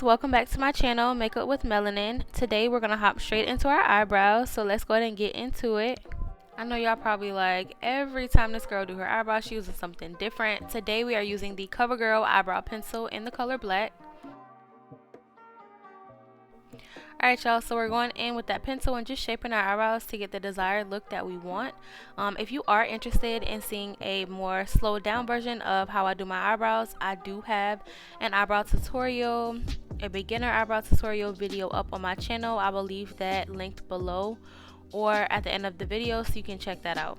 guys, welcome back to my channel, Makeup with Melanin. Today we're gonna hop straight into our eyebrows, so let's go ahead and get into it. I know y'all probably like, every time this girl do her eyebrows, she uses something different. Today we are using the Covergirl eyebrow pencil in the color black. Alright y'all, so we're going in with that pencil and just shaping our eyebrows to get the desired look that we want. If you are interested in seeing a more slowed down version of how I do my eyebrows, I do have an eyebrow tutorial, a beginner eyebrow tutorial video up on my channel. I will leave that linked below or at the end of the video so you can check that out.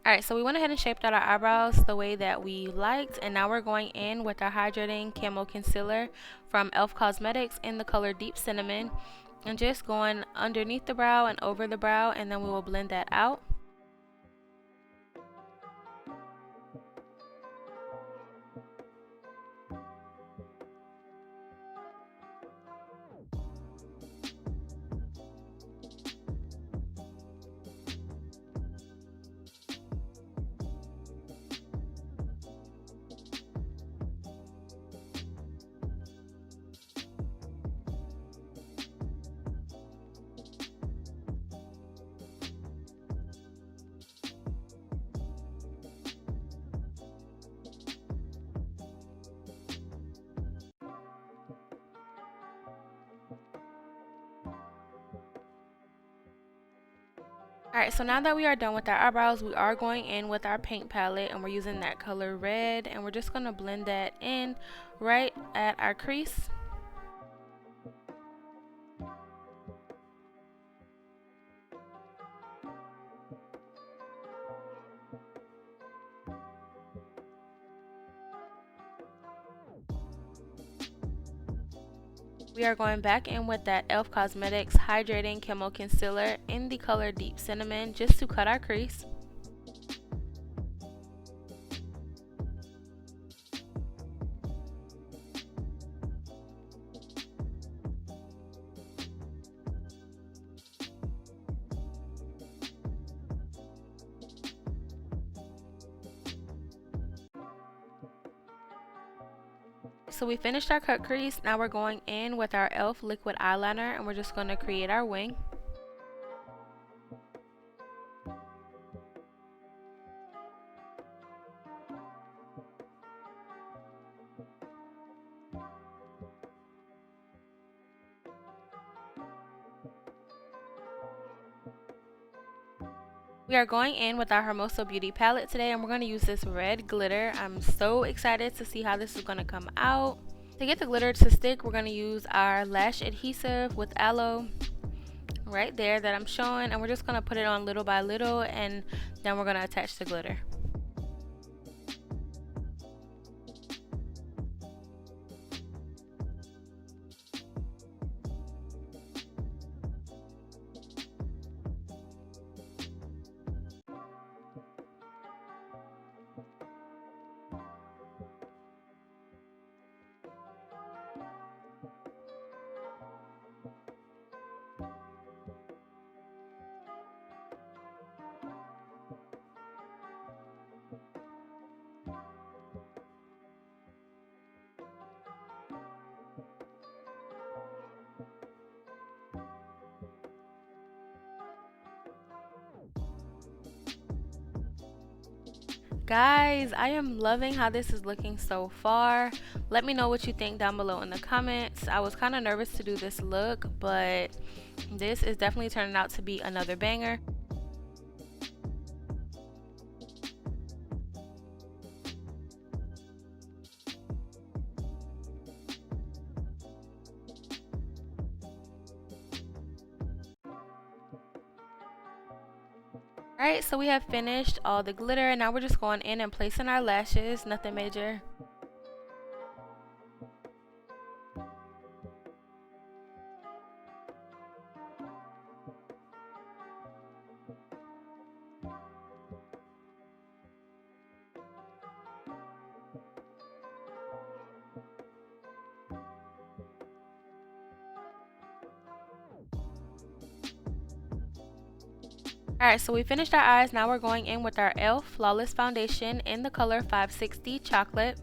Alright, so we went ahead and shaped out our eyebrows the way that we liked, and now we're going in with our Hydrating Camo Concealer from E.l.f Cosmetics in the color Deep Cinnamon, and just going underneath the brow and over the brow, and then we will blend that out. Alright, so now that we are done with our eyebrows, we are going in with our paint palette, and we're using that color red, and we're just going to blend that in right at our crease. We are going back in with that E.l.f Cosmetics Hydrating Camo Concealer in the color Deep Cinnamon just to cut our crease. So we finished our cut crease. Now we're going in with our E.l.f liquid eyeliner, and we're just going to create our wing. We are going in with our Hermoso Beauty palette today, and we're going to use this red glitter. I'm so excited to see how this is going to come out. To get the glitter to stick, we're going to use our lash adhesive with aloe right there that I'm showing, and we're just going to put it on little by little, and then we're going to attach the glitter. Guys, I am loving how this is looking so far. Let me know what you think down below in the comments. I was kind of nervous to do this look, but this is definitely turning out to be another banger. Alright, so we have finished all the glitter, and now we're just going in and placing our lashes, nothing major. Alright, so we finished our eyes. Now we're going in with our e.l.f Flawless Foundation in the color 560 Chocolate.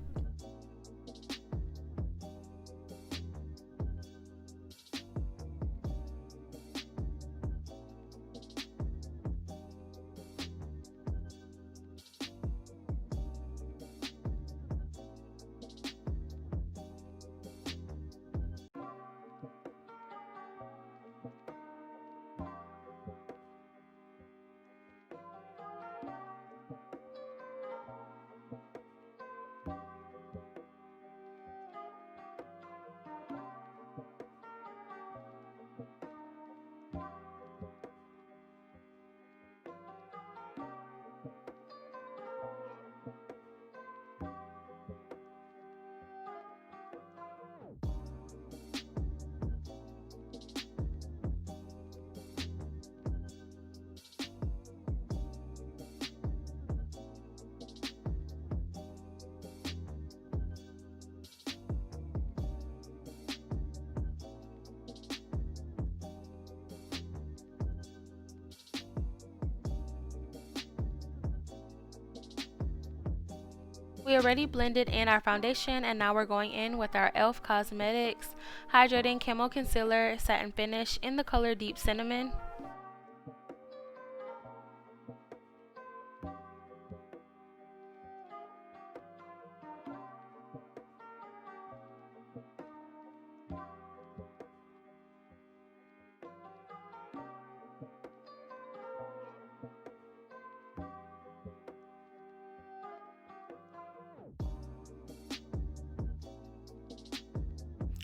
We already blended in our foundation, and now we're going in with our e.l.f Cosmetics Hydrating Camo Concealer Satin Finish in the color Deep Cinnamon.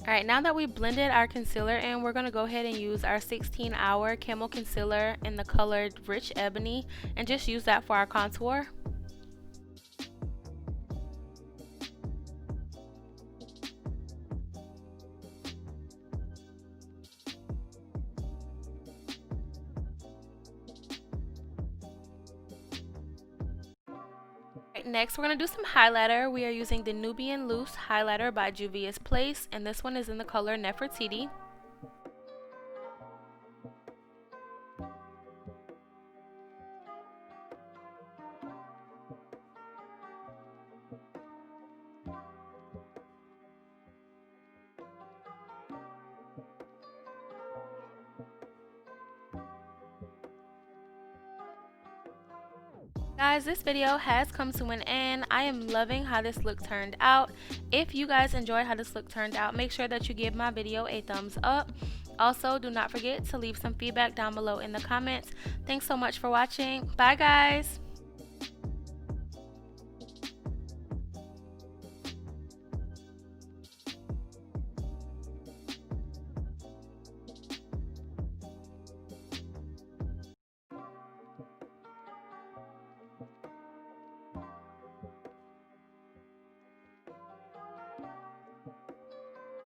Alright, now that we blended our concealer in, we're going to go ahead and use our 16-hour Camo Concealer in the color Rich Ebony and just use that for our contour. Next, we're going to do some highlighter. We are using the Nubian Loose Highlighter by Juvias Place, and this one is in the color Nefertiti. Guys, this video has come to an end. I am loving how this look turned out. If you guys enjoyed how this look turned out, make sure that you give my video a thumbs up. Also, do not forget to leave some feedback down below in the comments. Thanks so much for watching. Bye guys.